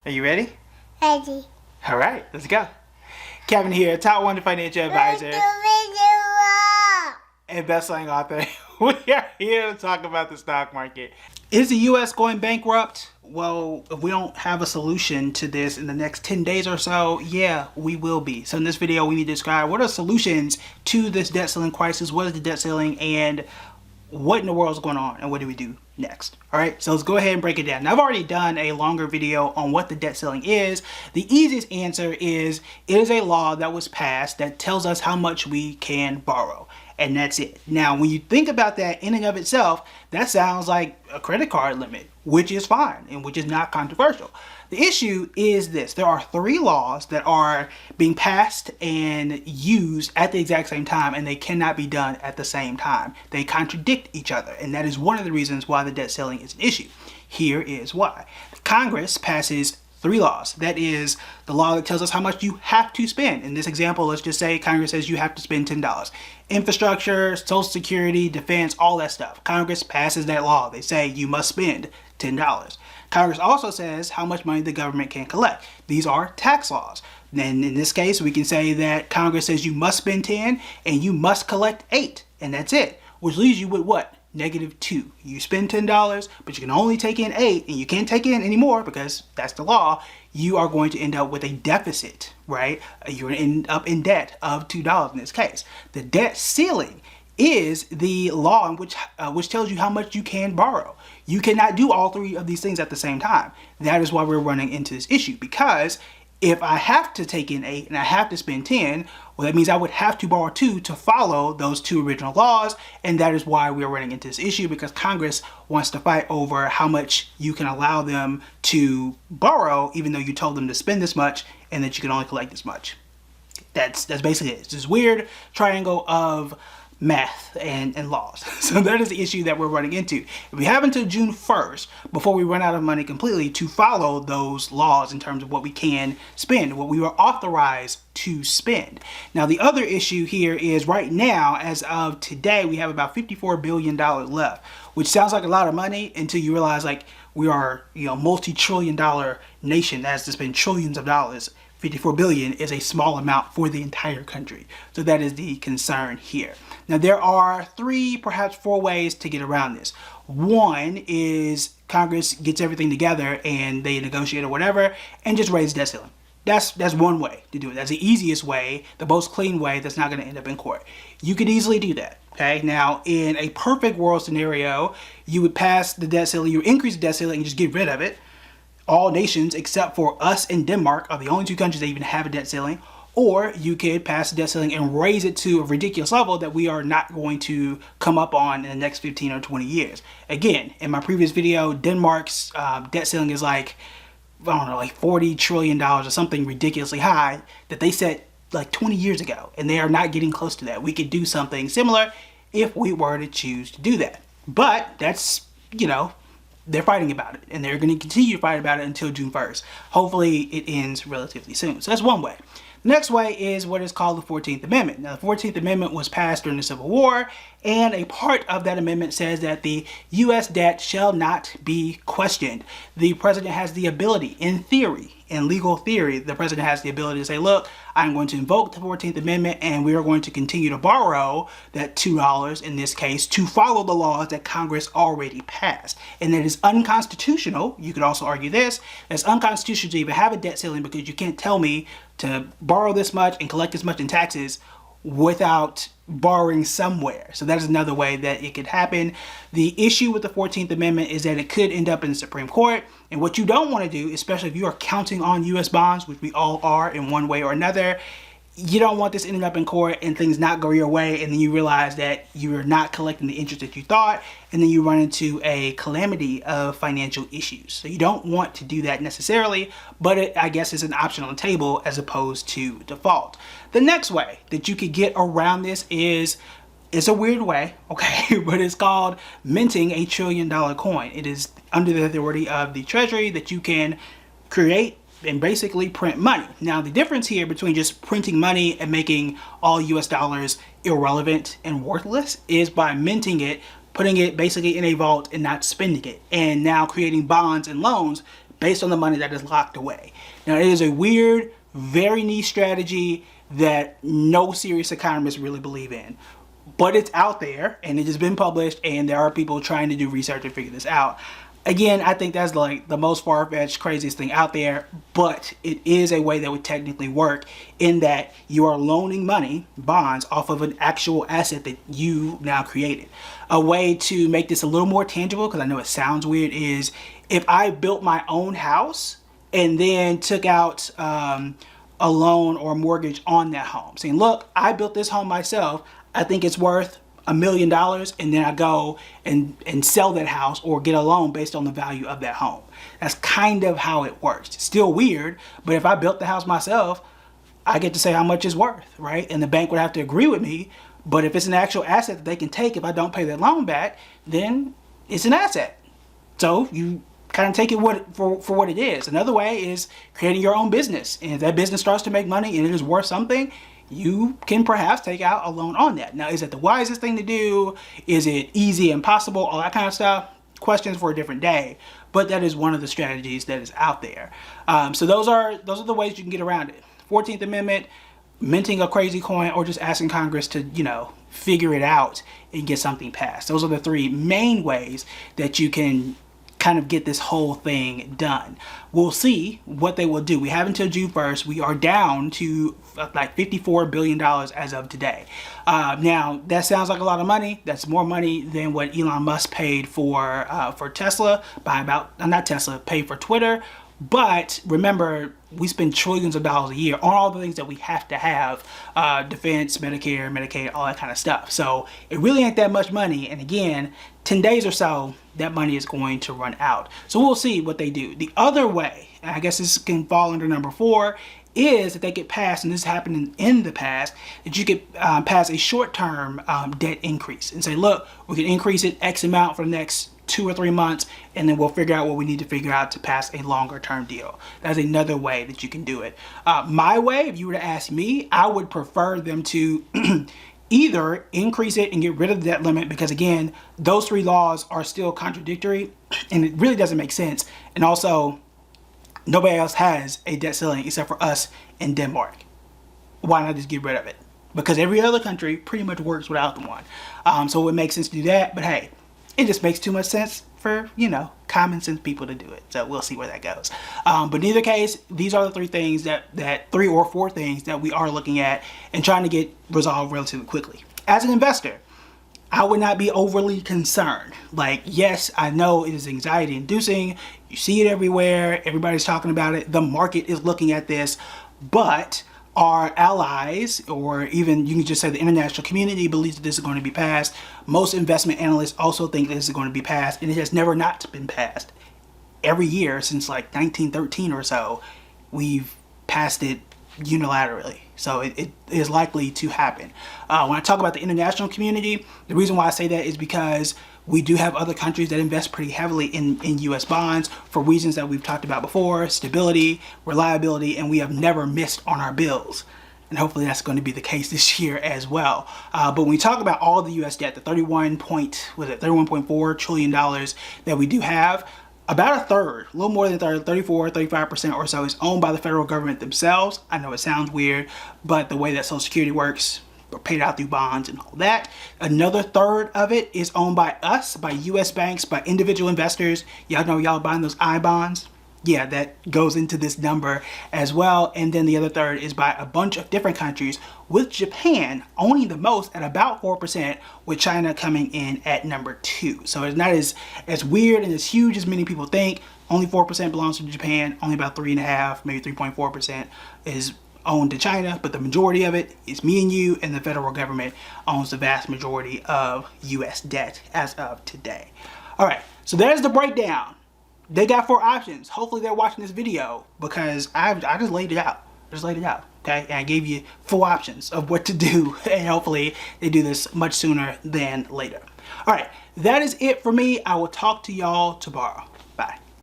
Are you ready? Ready. All right, let's go. Kevin here, top 1 financial advisor and best-selling author. We are here to talk about the stock market. Is the U.S. going bankrupt? Well, if we don't have a solution to this in the next 10 days or so, yeah, we will be. So in this video, we need to describe what are solutions to this debt ceiling crisis, what is the debt ceiling, and what in the world is going on, and what do we do next? All right, so let's go ahead and break it down. Now, I've already done a longer video on what the debt ceiling is. The easiest answer is it is a law that was passed that tells us how much we can borrow, and that's it. Now, when you think about that in and of itself, that sounds like a credit card limit, which is fine and which is not controversial. The issue is this: there are 3 laws that are being passed and used at the exact same time, and they cannot be done at the same time. They contradict each other, and that is one of the reasons why the debt ceiling is an issue. Here is why. Congress passes 3 laws. That is the law that tells us how much you have to spend. In this example, let's just say Congress says you have to spend $10. Infrastructure, Social Security, defense, all that stuff. Congress passes that law. They say you must spend $10. Congress also says how much money the government can collect. These are tax laws. Then in this case, we can say that Congress says you must spend 10 and you must collect 8, and that's it, which leaves you with what? -2. You spend $10, but you can only take in 8, and you can't take in any more because that's the law. You are going to end up with a deficit, right? You're going to end up in debt of $2 in this case. The debt ceiling is the law in which tells you how much you can borrow. You cannot do all 3 of these things at the same time. That is why we're running into this issue, because if I have to take in 8 and I have to spend 10, well, that means I would have to borrow 2 to follow those 2 original laws, and that is why we're running into this issue, because Congress wants to fight over how much you can allow them to borrow, even though you told them to spend this much and that you can only collect this much. That's basically it. It's this weird triangle of math and laws. So that is the issue that we're running into. We have until June 1st before we run out of money completely to follow those laws in terms of what we can spend, what we were authorized to spend. Now, the other issue here is right now, as of today, we have about $54 billion left, which sounds like a lot of money until you realize like we are, multi-trillion-dollar nation that has to spend trillions of dollars. 54 billion is a small amount for the entire country. So that is the concern here. Now, there are 3, perhaps 4 ways to get around this. One is Congress gets everything together and they negotiate or whatever and just raise the debt ceiling. That's one way to do it. That's the easiest way, the most clean way that's not going to end up in court. You could easily do that. Okay, now in a perfect world scenario, you would pass the debt ceiling, you increase the debt ceiling and just get rid of it. All nations except for us and Denmark are the only 2 countries that even have a debt ceiling. Or you could pass the debt ceiling and raise it to a ridiculous level that we are not going to come up on in the next 15 or 20 years. Again, in my previous video, Denmark's debt ceiling is like, I don't know, like $40 trillion or something ridiculously high that they set like 20 years ago. And they are not getting close to that. We could do something similar if we were to choose to do that. But that's, they're fighting about it, and they're going to continue to fight about it until June 1st. Hopefully, it ends relatively soon. So that's one way. The next way is what is called the 14th Amendment. Now, the 14th Amendment was passed during the Civil War, and a part of that amendment says that the U.S. debt shall not be questioned. The president has the ability, in theory, in legal theory, the president has the ability to say, look, I'm going to invoke the 14th Amendment and we are going to continue to borrow that $2 in this case to follow the laws that Congress already passed. And that is unconstitutional. You could also argue this. It's unconstitutional to even have a debt ceiling because you can't tell me to borrow this much and collect this much in taxes without borrowing somewhere. So that is another way that it could happen. The issue with the 14th Amendment is that it could end up in the Supreme Court. And what you don't want to do, especially if you are counting on U.S. bonds, which we all are in one way or another, you don't want this ending up in court and things not go your way, and then you realize that you're not collecting the interest that you thought, and then you run into a calamity of financial issues. So you don't want to do that necessarily, but it, I guess, is an option on the table as opposed to default. The next way that you could get around this is, it's a weird way, okay, but it's called minting a $1 trillion coin. It is under the authority of the Treasury that you can create and basically print money. Now, the difference here between just printing money and making all US dollars irrelevant and worthless is by minting it, putting it basically in a vault and not spending it, and now creating bonds and loans based on the money that is locked away. Now, it is a weird, very niche strategy that no serious economists really believe in. But it's out there, and it has been published, and there are people trying to do research and figure this out. Again, I think that's like the most far-fetched, craziest thing out there, but it is a way that would technically work in that you are loaning money, bonds, off of an actual asset that you now created. A way to make this a little more tangible, because I know it sounds weird, is if I built my own house and then took out a loan or a mortgage on that home, saying, look, I built this home myself, I think it's worth $1 million, and then I go and sell that house or get a loan based on the value of that home. That's kind of how it works. It's still weird, but if I built the house myself, I get to say how much it's worth, right? And the bank would have to agree with me, but if it's an actual asset that they can take if I don't pay that loan back, then it's an asset. So you kind of take it for what it is. Another way is creating your own business, and if that business starts to make money and it is worth something, you can perhaps take out a loan on that. Now, is it the wisest thing to do? Is it easy and possible? All that kind of stuff. Questions for a different day. But that is one of the strategies that is out there. So those are the ways you can get around it. 14th Amendment, minting a crazy coin, or just asking Congress to, figure it out and get something passed. Those are the three main ways that you can kind of get this whole thing done. We'll see what they will do. We have until June 1st. We are down to like $54 billion as of today. Now, that sounds like a lot of money. That's more money than what Elon Musk paid for Tesla, paid for Twitter. But remember, we spend trillions of dollars a year on all the things that we have to have, defense, Medicare, Medicaid, all that kind of stuff. So it really ain't that much money. And again, 10 days or so, that money is going to run out. So we'll see what they do. The other way, and I guess this can fall under number 4, is that they get passed, and this happened in the past, that you could pass a short-term debt increase and say, look, we can increase it X amount for the next 2 or 3 months, and then we'll figure out what we need to figure out to pass a longer term deal. That's another way that you can do it. My way, if you were to ask me, I would prefer them to either increase it and get rid of the debt limit, because again, those 3 laws are still contradictory and it really doesn't make sense. And also, nobody else has a debt ceiling except for us in Denmark. Why not just get rid of it? Because every other country pretty much works without the one. So it makes sense to do that, but hey, it just makes too much sense for, common sense people to do it. So we'll see where that goes. But in either case, these are the 3 things that 3 or 4 things that we are looking at and trying to get resolved relatively quickly. As an investor, I would not be overly concerned. Like, yes, I know it is anxiety inducing. You see it everywhere. Everybody's talking about it. The market is looking at this, but our allies, or even you can just say the international community, believes that this is going to be passed. Most investment analysts also think this is going to be passed, and it has never not been passed. Every year since like 1913 or so, we've passed it unilaterally. So it is likely to happen. When I talk about the international community, the reason why I say that is because we do have other countries that invest pretty heavily in US bonds for reasons that we've talked about before: stability, reliability, and we have never missed on our bills. And hopefully that's going to be the case this year as well. But when we talk about all the US debt, the $31.4 trillion that we do have, about a third, a little more than a third, 35% or so, is owned by the federal government themselves. I know it sounds weird, but the way that Social Security works, or paid out through bonds and all that. Another third of it is owned by us, by US banks, by individual investors. Y'all know y'all buying those I bonds? Yeah, that goes into this number as well. And then the other third is by a bunch of different countries, with Japan owning the most at about 4%, with China coming in at number 2. So it's not as weird and as huge as many people think. Only 4% belongs to Japan. Only about 3.5%, maybe 3.4% is owned to China, but the majority of it is me and you, and the federal government owns the vast majority of US debt as of today. All right, so there's the breakdown. They got 4 options. Hopefully they're watching this video, because I just laid it out. Okay, and I gave you 4 options of what to do, and hopefully they do this much sooner than later. All right, that is it for me. I will talk to y'all tomorrow.